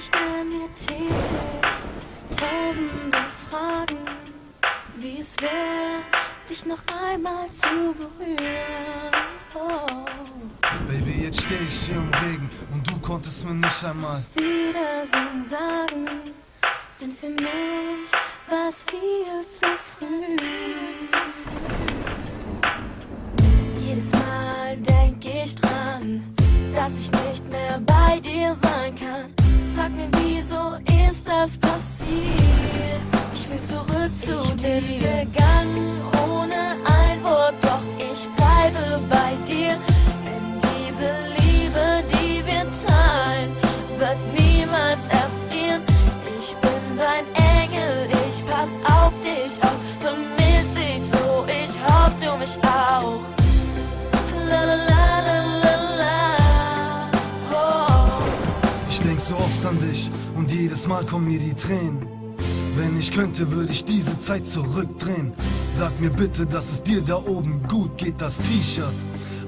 stell mir täglich tausende Fragen, wie es wäre, dich noch einmal zu berühren. Oh. Baby, jetzt steh ich hier im Regen und du konntest mir nicht einmal Wiedersehen sagen, denn für mich war es viel zu früh. Jedes Mal denk ich dran, dass ich nicht mehr bei dir sein kann. Sag mir, wieso ist das passiert? Ich will zurück zu dir. Ich bin gegangen ohne ein Wort, doch ich bleibe bei dir. Denn diese Liebe, die wir teilen, wird niemals erfrieren. Ich bin dein Engel, ich pass auf dich auf, vermiss dich so, ich hoff du mich auch. La la la la la la. Oh. Ich denk so oft an dich und jedes Mal kommen mir die Tränen. Wenn ich könnte, würde ich diese Zeit zurückdrehen. Sag mir bitte, dass es dir da oben gut geht, das T-Shirt,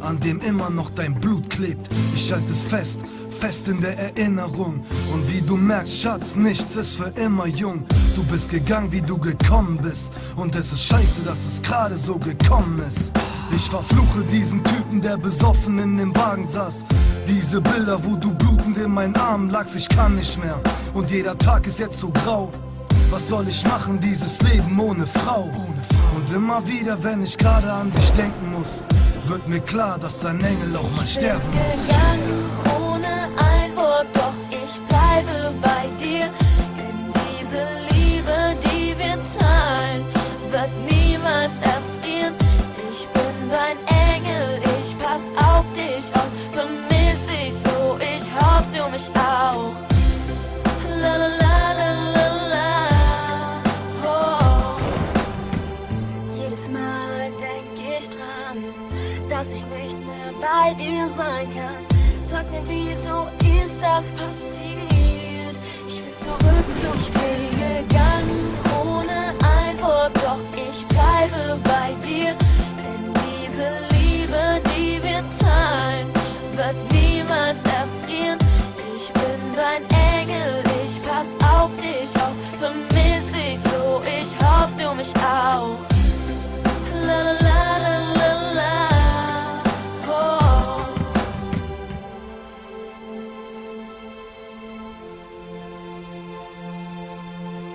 an dem immer noch dein Blut klebt. Ich halte es fest, fest in der Erinnerung. Und wie du merkst, Schatz, nichts ist für immer jung. Du bist gegangen, wie du gekommen bist. Und es ist scheiße, dass es gerade so gekommen ist. Ich verfluche diesen Typen, der besoffen in dem Wagen saß. Diese Bilder, wo du blutend in meinen Armen lagst, ich kann nicht mehr. Und jeder Tag ist jetzt so grau. Was soll ich machen, dieses Leben ohne Frau? Und immer wieder, wenn ich gerade an dich denken muss, wird mir klar, dass ein Engel auch mal sterben muss. Ich bin gegangen ohne ein Wort, doch ich bleibe bei dir. Denn diese Liebe, die wir teilen, wird niemals erfrieren. Ich bin dein Engel, ich pass auf dich auf, vermiss dich so, ich hoff du mich auch. La la la la la la. Oh. Jedes Mal denk ich dran, dass ich nicht mehr bei dir sein kann. Sag mir, wieso ist das passiert? Ich will zurück zu dir. Ich bin gegangen ohne ein Wort, doch ich bleibe bei dir. Denn diese Liebe, die wir teilen, wird niemals erfrieren. Ich bin dein Engel, ich pass auf dich auf, vermiss dich so, ich hoff du mich auch.